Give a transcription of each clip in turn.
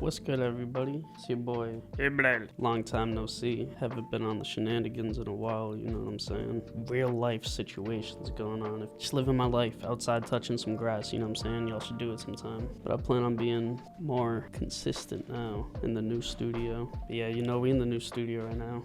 What's good, everybody? It's your boy, Jabrel. Long time no see. Haven't been on the shenanigans in a while, you know what I'm saying? Real life situations going on. Just living my life outside touching some grass, you know what I'm saying? Y'all should do it sometime. But I plan on being more consistent now in the new studio. But yeah, you know, we in the new studio right now.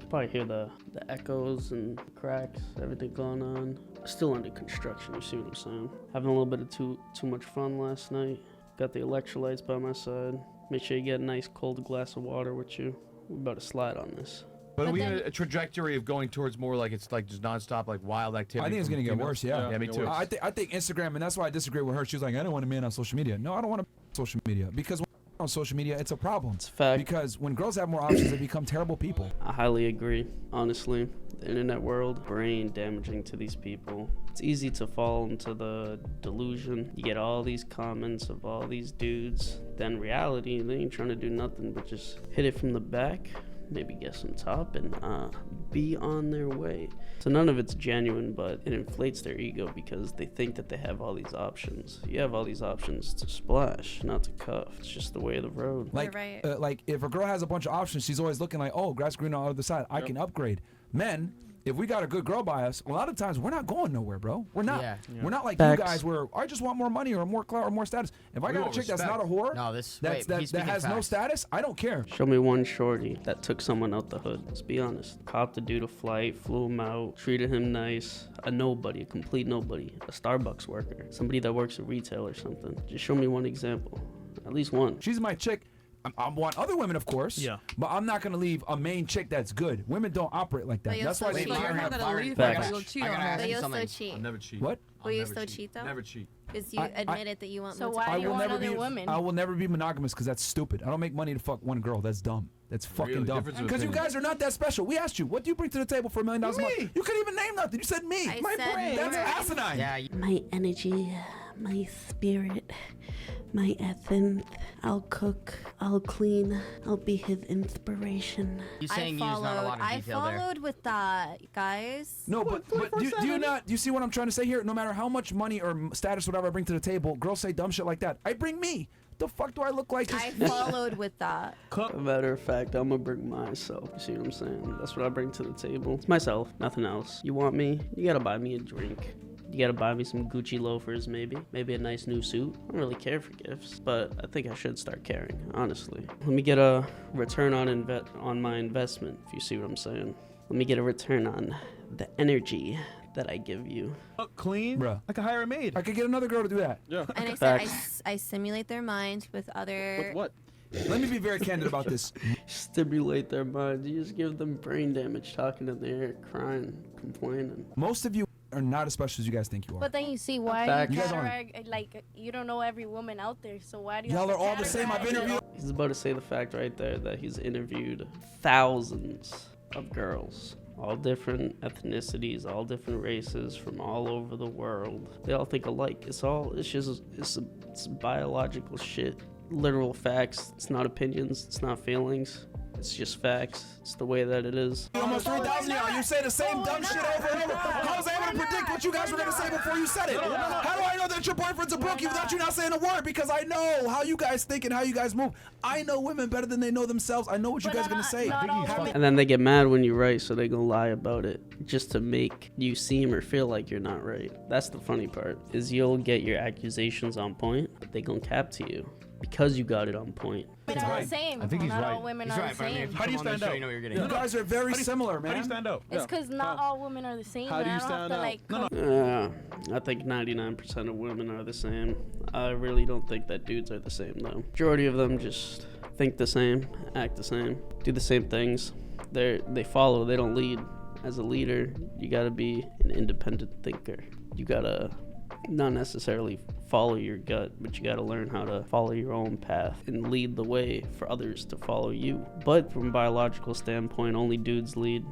Probably hear the echoes and cracks, everything going on. Still under construction, you see what I'm saying? Having a little bit of too much fun last night. Got the electrolytes by my side. Make sure you get a nice cold glass of water with you. We're about to slide on this. But are we in a trajectory of going towards more like it's like just nonstop like wild activity? I think it's gonna get worse. Yeah, me too. I think Instagram, and that's why I disagree with her. She was like, I don't want a man on social media. No, I don't want a man on social media because when on social media, it's a problem. It's a fact. Because when girls have more options, they become terrible people. I highly agree. Honestly, the internet world, brain damaging to these people. It's easy to fall into the delusion. You get all these comments of all these dudes. Then reality, they ain't trying to do nothing but just hit it from the back, maybe get some top, and be on their way. So none of it's genuine, but it inflates their ego because they think that they have all these options. You have all these options to splash, not to cuff. It's just the way of the road. Like, like if a girl has a bunch of options, she's always looking like, oh, grass green on the other side. I can upgrade. Men, if we got a good girl by us, a lot of times we're not going nowhere, bro. We're not. We're not like you guys where I just want more money or more clout or more status. If I got a chick that's not a whore, that has no status, I don't care. Show me one shorty that took someone out the hood. Let's be honest. Copped the dude a flight, flew him out, treated him nice. A nobody, a complete nobody. A Starbucks worker. Somebody that works at retail or something. Just show me one example. At least one. She's my chick. I want other women, of course. Yeah. But I'm not gonna leave a main chick that's good. Women don't operate like that. That's why they can't have You'll cheat. I'll never cheat. What? Will you still cheat though? Never cheat. Because you admitted that you want. So why do you want other women? I will never be monogamous because that's stupid. I don't make money to fuck one girl. That's dumb. That's fucking dumb. Because you guys are not that special. We asked you, what do you bring to the table for $1 million a month? You couldn't even name nothing. You said me. My brain. That's asinine. Yeah. My energy, my spirit, my essence. I'll cook, I'll clean, I'll be his inspiration. You saying you use not a lot of detail there. I followed with that, guys. No, but do you see what I'm trying to say here? No matter how much money or status, whatever I bring to the table, girls say dumb shit like that. I bring me. The fuck do I look like? I followed with that. As a matter of fact, I'm gonna bring myself. You see what I'm saying? That's what I bring to the table. It's myself, nothing else. You want me? You gotta buy me a drink. You gotta buy me some Gucci loafers, maybe a nice new suit. I don't really care for gifts, but I think I should start caring, honestly. Let me get a return on my investment, if you see what I'm saying. Let me get a return on the energy that I give you. Clean? Bruh. I could hire a maid. I could get another girl to do that. Yeah. And I said I simulate their minds with other. With what? Let me be very candid about this. Stimulate their minds. You just give them brain damage talking in the air, crying, complaining. Most of you are not as special as you guys think you are. But then you see why Facts. you gotta like you don't know every woman out there, so why do you? Y'all are all the same. I've interviewed. He's about to say the fact right there that he's interviewed thousands of girls. All different ethnicities, all different races from all over the world. They all think alike. It's biological shit. Literal facts. It's not opinions. It's not feelings. It's just facts. It's the way that it is. Almost 3,000 y'all. You say the same dumb shit over and over. How was I able to predict what you guys were going to say before you said it? How do I know that your boyfriend's a brookie without you not saying a word? Because I know how you guys think and how you guys move. I know women better than they know themselves. I know what you guys are going to say. And then they get mad when you're right, so they gonna lie about it just to make you seem or feel like you're not right. That's the funny part, is you'll get your accusations on point, but they gonna cap to you because you got it on point. Women are the same. I think he's not right. all women are the same. How do you stand out? You guys are very similar, man. How do you stand out? It's because not all women are the same. How do you stand out? I think 99% of women are the same. I really don't think that dudes are the same, though. Majority of them just think the same, act the same, do the same things. They follow, they don't lead. As a leader, you gotta be an independent thinker. You gotta not necessarily follow your gut, but you gotta learn how to follow your own path and lead the way for others to follow you. But from a biological standpoint, only dudes lead,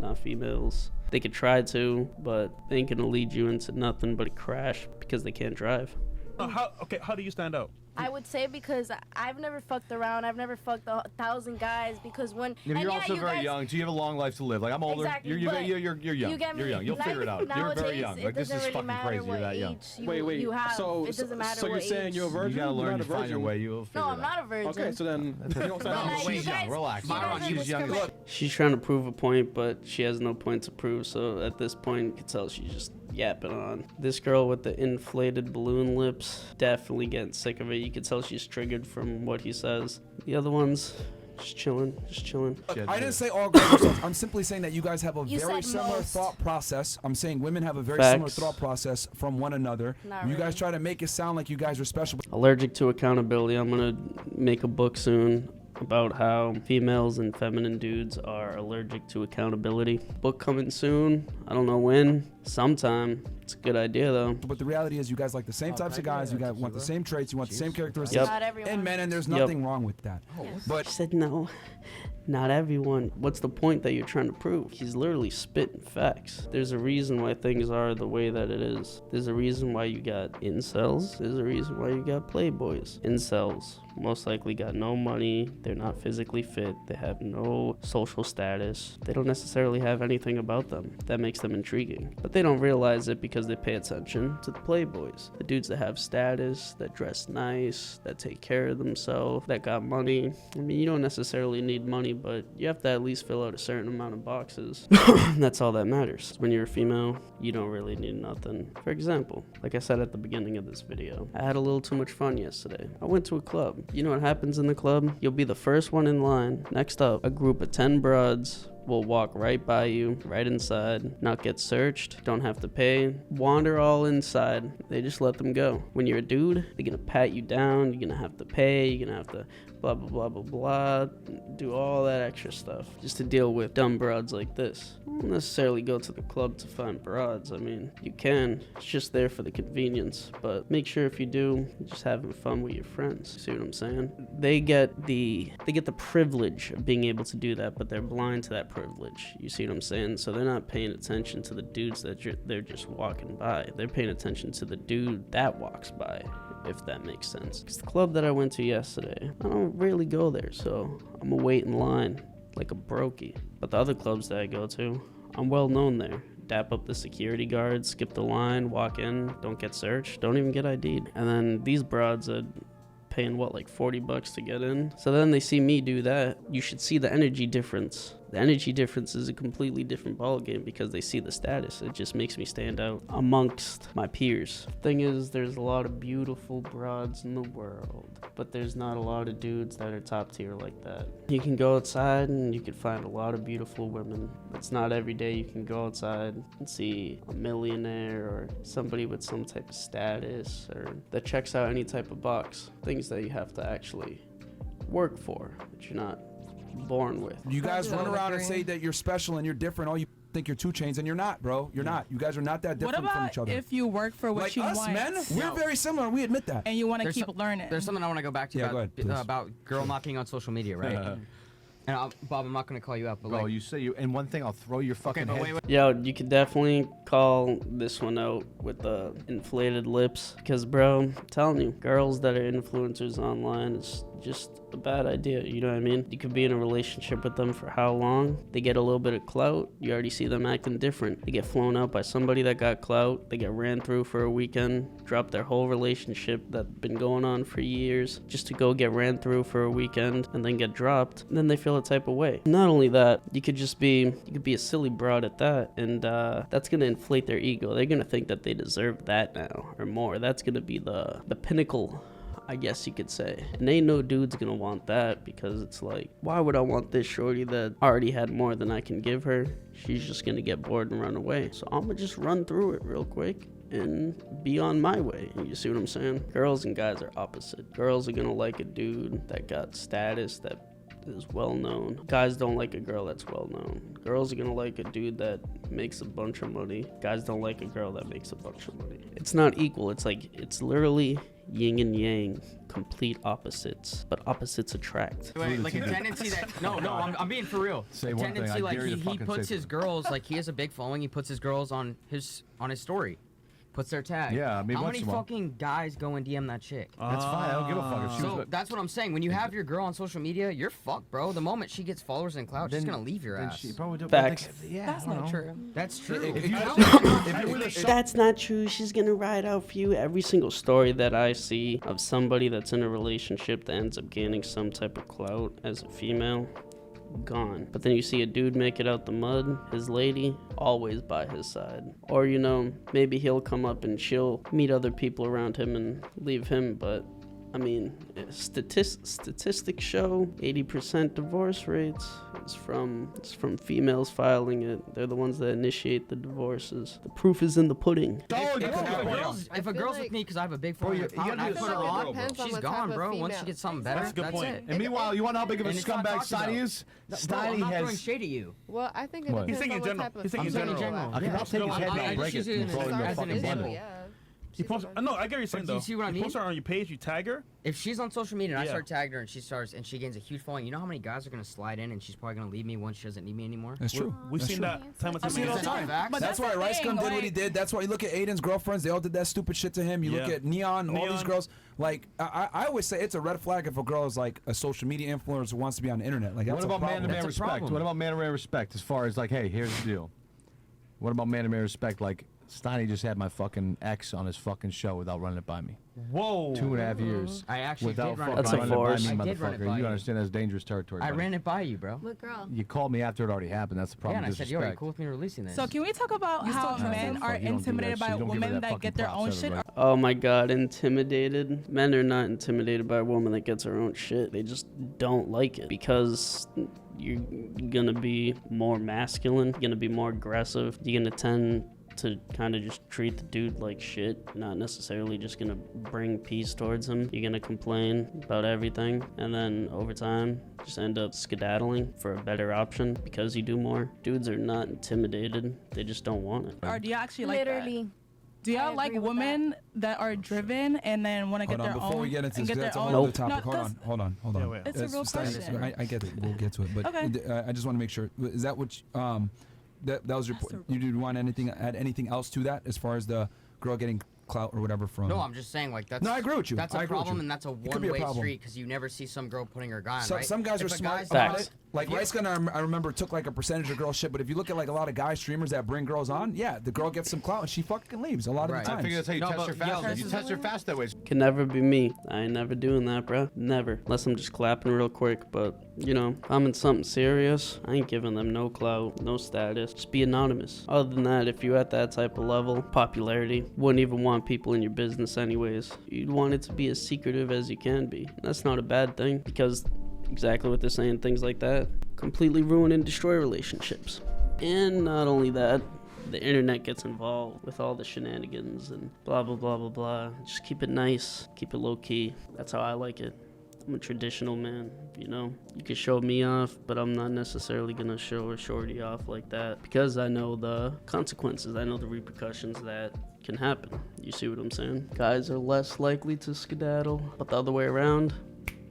not females. They could try to, but they ain't gonna lead you into nothing but a crash because they can't drive. How do you stand out? I would say because I've never fucked around. I've never fucked 1,000 guys because when. Yeah, but you're also you very guys, young, so you have a long life to live. Like I'm older. Exactly, You're young. You You're young. You'll figure it out. You're very young. Like this is really fucking crazy. You're that young. Wait. You have. So, it doesn't matter so what you're saying age. you're a virgin? You gotta learn You're to not a find your virgin? way. You'll figure No, it I'm out. not a virgin. Okay, so then you don't sound Like, like she's you young. guys- Relax. you guys are She's young. discriminate- She's trying to prove a point, but she has no point to prove. So at this point, you can tell she's just yapping on. This girl with the inflated balloon lips, definitely getting sick of it. You can tell she's triggered from what he says. The other ones, just chilling. Look, I didn't say all girls are such. I'm simply saying that you guys have a You very said similar most. thought process. I'm saying women have a very Facts. similar thought process from one another. Not You guys really. try to make it sound like you guys are special. Allergic to accountability. I'm gonna make a book soon about how females and feminine dudes are allergic to accountability. Book coming soon. I don't know when. Sometime. It's a good idea though. But the reality is you guys like the same types of guys. You guys want the same traits. You want the same characteristics. Yep. Not everyone. And men, and there's Yep. nothing wrong with that. But She said no. Not everyone. What's the point that you're trying to prove? He's literally spitting facts. There's a reason why things are the way that it is. There's a reason why you got incels. There's a reason why you got playboys. Incels most likely got no money. They're not physically fit. They have no social status. They don't necessarily have anything about them that makes them intriguing. But they don't realize it because they pay attention to the playboys. The dudes that have status, that dress nice, that take care of themselves, that got money. I mean, you don't necessarily need money, but you have to at least fill out a certain amount of boxes. That's all that matters. When you're a female, you don't really need nothing. For example, like I said at the beginning of this video, I had a little too much fun yesterday. I went to a club. You know what happens in the club? You'll be the first one in line. Next up, a group of 10 broads will walk right by you, right inside, not get searched, don't have to pay, wander all inside. They just let them go. When you're a dude, they're gonna pat you down, you're gonna have to pay, you're gonna have to blah, blah, blah, blah, blah, do all that extra stuff just to deal with dumb broads like this. You don't necessarily go to the club to find broads. I mean, you can. It's just there for the convenience. But make sure if you do, you're just having fun with your friends. See what I'm saying? They get the privilege of being able to do that, but they're blind to that privilege. You see what I'm saying? So they're not paying attention to the dudes that they're just walking by. They're paying attention to the dude that walks by, if that makes sense. Because the club that I went to yesterday, I don't really go there, so I'm gonna wait in line like a brokey. But the other clubs that I go to, I'm well known there. Dap up the security guards, skip the line, walk in, don't get searched, don't even get ID'd. And then these broads are paying what, like $40 to get in? So then they see me do that. You should see the energy difference. The energy difference is a completely different ballgame because they see the status. It just makes me stand out amongst my peers. Thing is, there's a lot of beautiful broads in the world, but there's not a lot of dudes that are top tier like that. You can go outside and you can find a lot of beautiful women. It's not every day you can go outside and see a millionaire or somebody with some type of status or that checks out any type of box. Things that you have to actually work for, that you're not born with. you guys run around and say that you're special and you're different. All you think you're 2 Chainz, and you're not, bro. You're not. You guys are not that different from each other. If you work for what like you us, want, men, we're very similar. We admit that. and you want to There's keep some- learning. There's something I want to go back to Yeah, go ahead, please. about girl knocking on social media, right? And Bob, I'm not going to call you out, but Bro, like, you say you. And one thing, I'll throw your fucking okay, but head. wait. Yo, you could definitely call this one out with the inflated lips. Because, bro, I'm telling you, girls that are influencers online is just a bad idea. You know what I mean? You could be in a relationship with them for how long? They get a little bit of clout. You already see them acting different. They get flown out by somebody that got clout. They get ran through for a weekend, drop their whole relationship that's been going on for years just to go get ran through for a weekend and then get dropped. And then they feel a type of way. Not only that, you could be a silly broad at that, and that's gonna inflate their ego. They're gonna think that they deserve that now or more. That's gonna be the pinnacle, I guess you could say. And ain't no dude's gonna want that, because it's like, why would I want this shorty that already had more than I can give her? She's just gonna get bored and run away. So I'm gonna just run through it real quick and be on my way. You see what I'm saying? Girls and guys are opposite. Girls are gonna like a dude that got status, that is well known. Guys don't like a girl that's well known. Girls are gonna like a dude that makes a bunch of money. Guys don't like a girl that makes a bunch of money. It's not equal. It's literally yin and yang, complete opposites, but opposites attract. Wait, like a tendency that I'm being for real. Say a one thing, tendency I like dare you to he fucking puts say his girls, like he has a big following, he puts his girls on his story. puts their tag. Yeah, I mean, how once many in a while. fucking guys go and DM that chick? That's fine. I don't give a fuck if she So was. that's what I'm saying. When you have your girl on social media, you're fucked, bro. The moment she gets followers and clout, she's gonna leave your Then ass. she probably don't Facts. think- yeah, That's I don't not know. true. That's true. If you That's not true. She's gonna ride out for you. Every single story that I see of somebody that's in a relationship that ends up gaining some type of clout as a female, gone. But then you see a dude make it out the mud, his lady always by his side. Or, you know, maybe he'll come up and she'll meet other people around him and leave him, but I mean, statistics show 80% divorce rates is from females filing it. They're the ones that initiate the divorces. The proof is in the pudding. If a girl's with me because I have a big Bro, phone you and I gotta put do her something, on, bro. Depends on she's what gone, type of bro. Once she female. gets something better, That's a good that's point. it. And meanwhile, you want to know how big of a And it's not scumbag talked about. Steiny is? Bro, I'm Steiny not throwing has. shade at you. Well, I think it What? depends He's thinking on what general. type of He's thinking female. general. I can help take his head and I I'll break just it use and it throw it in as the an fucking example. bundle. Yeah. You post, no, I get what you're saying do you though. see what I You mean? post her on your page, you tag her. If she's on social media and I Yeah. start tagging her and she gains a huge following, you know how many guys are gonna slide in and she's probably gonna leave me once she doesn't need me anymore? That's true. We've That's seen true. that time and I time see it all the again. time. Facts. That's why the Rice thing, Gun did what he like- did. That's why you look at Aiden's girlfriends. They all did that stupid shit to him. You look Yeah. at Neon, all these Neon. girls. Like, I always say it's a red flag if a girl is like a social media influencer who wants to be on the internet. Like, that's What a about man problem. to man That's a respect? problem. What about man to man respect? As far as like, hey, here's the deal. What about man to man respect? Like, Steiny just had my fucking ex on his fucking show without running it by me. Whoa. 2.5 years. I actually Without did run it fucking That's a by running you. it by force. me, I did run it by motherfucker. You you. understand that's dangerous territory. I buddy. ran it by you, bro. What girl? You called me after it already happened. That's the Yeah, problem. and I said, yo, are you Disrespect. cool with me releasing this? So can we talk about how trust men him. are Fuck, you don't do intimidated that by shit. You don't give her women that that fucking get their props, own shit? everybody. Oh my god, intimidated. Men are not intimidated by a woman that gets her own shit. They just don't like it because you're gonna be more masculine, you're gonna be more aggressive, you're gonna tend to kind of just treat the dude like shit, not necessarily just gonna bring peace towards him. You're gonna complain about everything, and then over time, just end up skedaddling for a better option because you do more. Dudes are not intimidated, they just don't want it. Or do you actually like that? Literally. Do y'all I like agree with women that are driven and then want to get Hold on, their before own? we get into and this, get that's a their whole own? other topic. No, Hold on. Yeah, wait. It's a real Steiny, question. I get it. We'll get to it. But Okay. I just want to make sure. Is that what that was your point? You didn't want add anything else to that as far as the girl getting clout or whatever from? No, I'm just saying, like, that's. No, I agree with you. That's I a agree with problem, you. and that's a It could be a one-way problem. street because you never see some girl putting her guy on, right? Some guys If are a smart guy's about not- it. Like if you- Rice Gun, I remember took like a percentage of girl shit. But if you look at like a lot of guy streamers that bring girls on, yeah, the girl gets some clout and she fucking leaves a lot of Right. the I time. figure that's how you No, test but, her yo, fast. this You is test her fast that way. Can never be me. I ain't never doing that, bruh. Never. Unless I'm just clapping real quick. But, you know, if I'm in something serious, I ain't giving them no clout, no status. Just be anonymous. Other than that, if you're at that type of level, popularity, wouldn't even want people in your business anyways. You'd want it to be as secretive as you can be. That's not a bad thing because exactly what they're saying, things like that, completely ruin and destroy relationships. And not only that, the internet gets involved with all the shenanigans and blah, blah, blah, blah, blah. Just keep it nice, keep it low key. That's how I like it. I'm a traditional man, you know? You can show me off, but I'm not necessarily gonna show a shorty off like that because I know the consequences, I know the repercussions that can happen. You see what I'm saying? Guys are less likely to skedaddle, but the other way around,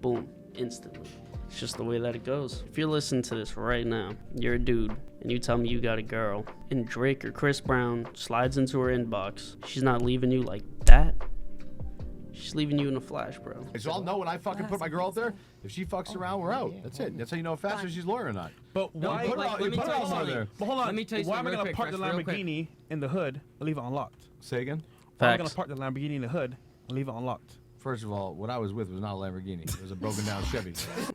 boom, instantly. It's just the way that it goes. If you're listening to this right now, you're a dude, and you tell me you got a girl, and Drake or Chris Brown slides into her inbox, she's not leaving you like that? She's leaving you in a flash, bro. So I'll know when I fucking put my girl out there. If she fucks around, we're out. That's it. That's how you know if faster she's loyal or not. But No, why? but, like, let me put tell it you out something. there. But hold on. Let me tell you Why am I something gonna real park quick, the Chris, real quick. Lamborghini in the hood and leave it unlocked? Say again. Why am I gonna Facts. park the Lamborghini in the hood and leave it unlocked? First of all, what I was with was not a Lamborghini. It was a broken down Chevy.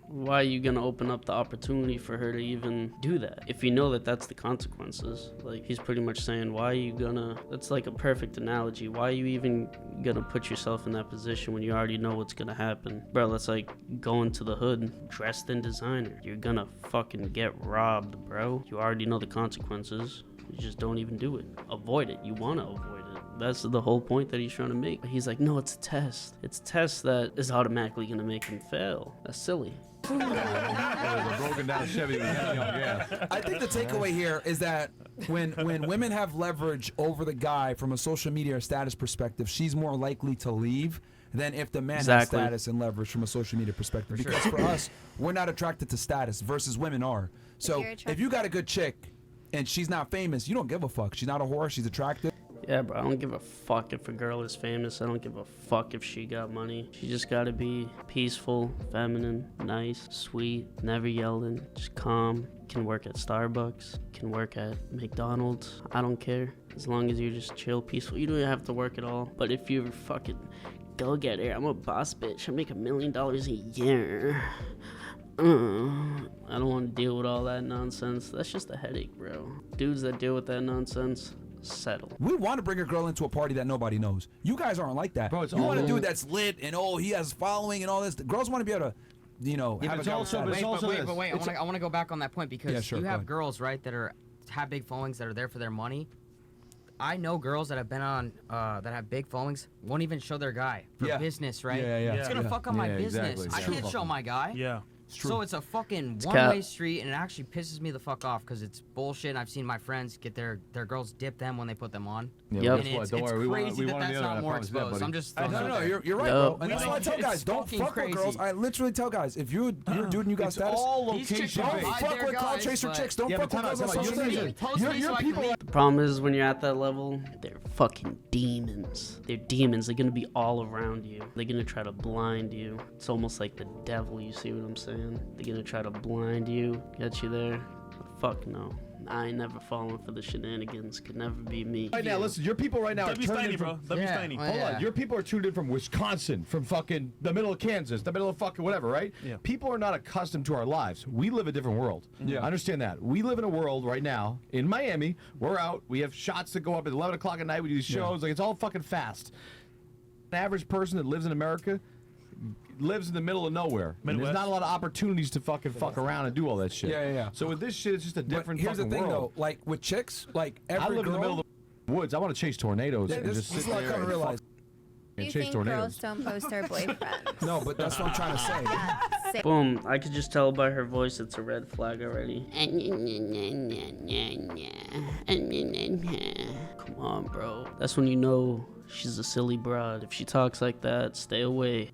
Why are you gonna open up the opportunity for her to even do that if you know that that's the consequences? Like, he's pretty much saying, why are you gonna, that's like a perfect analogy, why are you even gonna put yourself in that position when you already know what's gonna happen? Bro, that's like going to the hood dressed in designer. You're gonna fucking get robbed, bro. You already know the consequences. You just don't even do it. Avoid it. You wanna avoid it. That's the whole point that he's trying to make. But he's like, no, it's a test. It's a test that is automatically gonna make him fail. That's silly. It was a broken down Chevy with heavy on gas. I think the takeaway here is that when women have leverage over the guy from a social media or status perspective, she's more likely to leave than if the man has Exactly. status and leverage from a social media perspective. Because for us, we're not attracted to status versus women are. So you're if you got a good chick and she's not famous, you don't give a fuck. She's not a whore. She's attractive. Yeah, bro, I don't give a fuck if a girl is famous. I don't give a fuck if she got money. She just gotta be peaceful, feminine, nice, sweet, never yelling, just calm. Can work at Starbucks, can work at McDonald's. I don't care. As long as you're just chill, peaceful. You don't have to work at all. But if you're fucking go-getter, I'm a boss bitch. I make $1 million a year. I don't want to deal with all that nonsense. That's just a headache, bro. Dudes that deal with that nonsense, settle. We want to bring a girl into a party that nobody knows. You guys aren't like that. Bro, it's you want a all- dude that's lit and he has following and all this. The girls want to be able to, have it's a guy also- outside. but it's also this. Wait. I want to go back on that point because Yeah, sure, you go have ahead. girls, right, that have big followings that are there for their money. I know girls that have been on that have big followings won't even show their guy for business, right? Yeah. It's gonna fuck up my Yeah, business. exactly. I True. can't show my guy. Yeah. So it's a fucking cap. one-way street, and it actually pisses me the fuck off because it's bullshit. And I've seen my friends get their girls dip them when they put them on. Yeah, Yep. guess And what? it's Don't worry, we want crazy that on that's the other not end, I more promise you that, exposed. buddy. I'm just I throwing know, it No, out there. you're right, Yup. bro. And that's Like, why I tell it's guys, don't fucking fuck with girls. crazy. I literally tell guys, if you're a dude and you got It's status, all These chicks location don't don't based. hide fuck their with call guys, chaser but- chicks. Don't Yeah, fuck but with girls on time out, social you're media. Post me Your so I can people leave. The problem is when you're at that level, they're fucking demons. They're demons. They're gonna be all around you. They're gonna try to blind you. It's almost like the devil, you see what I'm saying? They're gonna try to blind you, get you there. Fuck no. I ain't never falling for the shenanigans. Could never be me. Right now, listen, your people right now are W turning Steiny, in bro. from... W Yeah. Steiny. Oh, Hold yeah. on, your people are tuned in from Wisconsin, from fucking the middle of Kansas, the middle of fucking whatever, right? Yeah. People are not accustomed to our lives. We live a different world. Yeah. I understand that. We live in a world right now in Miami. We're out. We have shots that go up at 11 o'clock at night. We do these shows. Like, it's all fucking fast. An average person that lives in America lives in the middle of nowhere. And there's Midwest. not a lot of opportunities to fucking fuck around and do all that shit. Yeah. So with this shit, it's just a But different here's the fucking thing, world. though. Like with chicks, like every I live girl. in the middle of the woods. I want to chase tornadoes Yeah, and this just is sit what I there kind of and realized. Do and you chase think tornadoes. girls don't post their boyfriends? No, but that's what I'm trying to say. Yeah, say- Boom. I could just tell by her voice it's a red flag already. Come on, bro. That's when you know she's a silly broad. If she talks like that, stay away.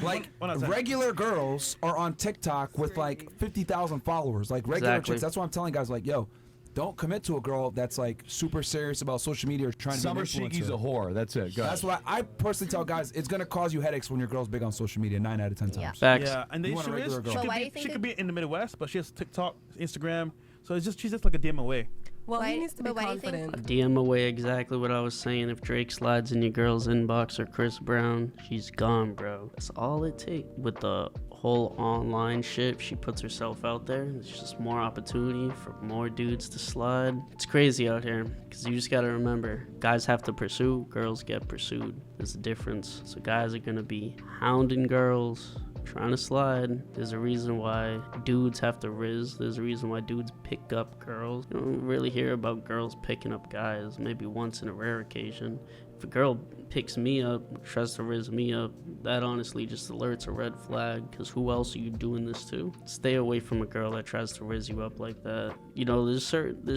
Like One at a time. regular girls are on TikTok with like 50,000 followers. Like regular Exactly. chicks. That's why I'm telling guys like, yo, don't commit to a girl that's like super serious about social media or trying to Summer be an Shiki's a influencer. whore. That's it. Go That's ahead. why I personally tell guys it's gonna cause you headaches when your girl's big on social media 9 out of 10 times. Yeah. Facts. Yeah, and the You want a issue is regular girl. she But could, why do be, you think she that- could be in the Midwest, but she has TikTok, Instagram, so she's just like a DM away. Well, Why- he needs to be but why do you think- confident. DM away exactly what I was saying. If Drake slides in your girl's inbox or Chris Brown, she's gone, bro. That's all it takes. With the whole online shit, if she puts herself out there, it's just more opportunity for more dudes to slide. It's crazy out here because you just gotta remember, guys have to pursue, girls get pursued. There's a difference. So guys are gonna be hounding girls, trying to slide. There's a reason why dudes have to riz. There's a reason why dudes pick up girls. You don't really hear about girls picking up guys, maybe once in a rare occasion. If a girl picks me up, tries to riz me up, that honestly just alerts a red flag, because who else are you doing this to? Stay away from a girl that tries to riz you up like that. You know, there's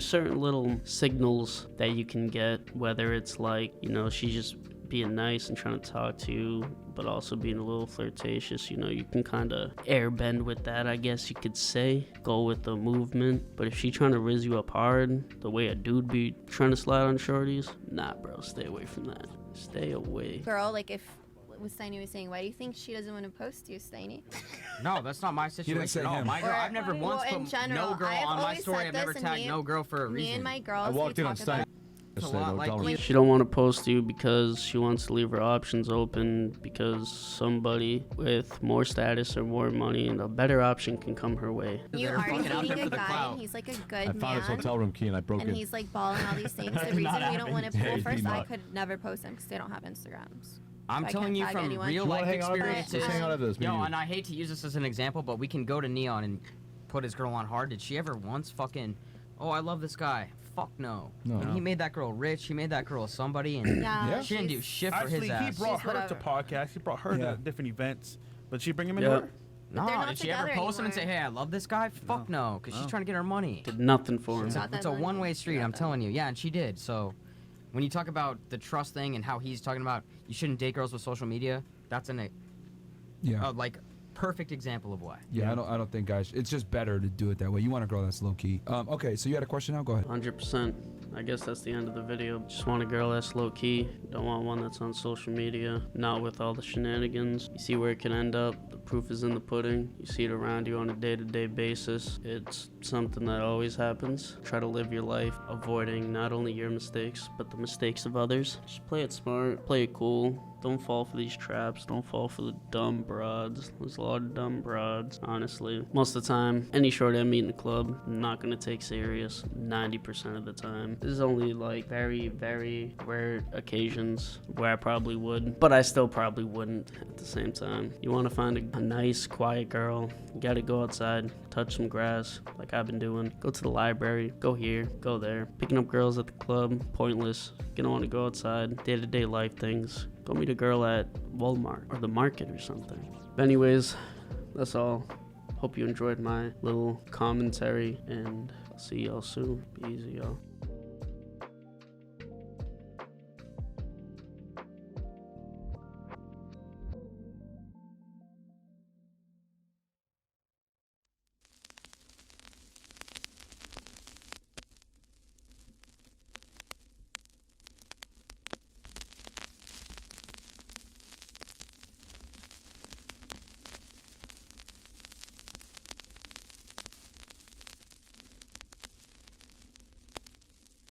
certain little signals that you can get, whether it's like, you know, she's just being nice and trying to talk to you, but also being a little flirtatious. You know, you can kind of airbend with that, I guess you could say. Go with the movement. But if she trying to riz you up hard, the way a dude be trying to slide on shorties, nah, bro, stay away from that. Stay away. Girl, like if what Steiny was saying, why do you think she doesn't want to post you, Steiny? No, that's not my didn't situation say at all. him. My girl, Or- I've never well, once in put general, no girl I've on my always story. said I've never this, and tagged me- no girl for a Me reason. and my girls, I walked we in on talk about Stein. It's a Yesterday, lot though, like tell when me. you- She don't want to post you because she wants to leave her options open, because somebody with more status or more money and a better option can come her way. You They're are fucking out dating there a for the guy, clout. and he's like a I good found his man, hotel room key and I broke and it. he's like balling all these things. The Did reason not we don't want to happen. well, Did first I not. could never post them because they don't have Instagrams. I'm I telling can't you tag from anyone. real You wanna life hang out with us? experiences. Let's hang out with us, me Yo, and you. and I hate to use this as an example, but we can go to Neon and put his girl on hard. Did she ever once fucking, oh, I love this guy? Fuck no. No. And he made that girl rich. He made that girl somebody, and Yeah, she didn't do she's- shit for Actually, his he ass. brought She's her to whatever. podcasts. He brought her Yeah. to different events. But she bring him Yeah. into her? No, they're not did she ever together post him and say, anymore. hey, I love this guy? Fuck no, because she's trying to get her money. Did nothing for him. Got that It's a money. one-way street, Got I'm that. telling you. Yeah, and she did. So when you talk about the trust thing and how he's talking about you shouldn't date girls with social media, that's Yeah. like perfect example of why. Yeah, I don't think guys. It's just better to do it that way. You want a girl that's low key. Okay, so you had a question now? Go ahead. 100%. I guess that's the end of the video. Just want a girl that's low key. Don't want one that's on social media. Not with all the shenanigans. You see where it can end up. The proof is in the pudding. You see it around you on a day-to-day basis. It's something that always happens. Try to live your life avoiding not only your mistakes, but the mistakes of others. Just play it smart. Play it cool. Don't fall for these traps. Don't fall for the dumb broads. There's a lot of dumb broads, honestly. Most of the time, any short I meet in the club, I'm not gonna take serious 90% of the time. There's only like very, very rare occasions where I probably would, but I still probably wouldn't at the same time. You wanna find a nice, quiet girl, you gotta go outside, touch some grass, like I've been doing. Go to the library, go here, go there. Picking up girls at the club, pointless. Gonna wanna go outside, day-to-day life things. Go meet a girl at Walmart or the market or something. But anyways, that's all. Hope you enjoyed my little commentary, and I'll see y'all soon. Be easy, y'all.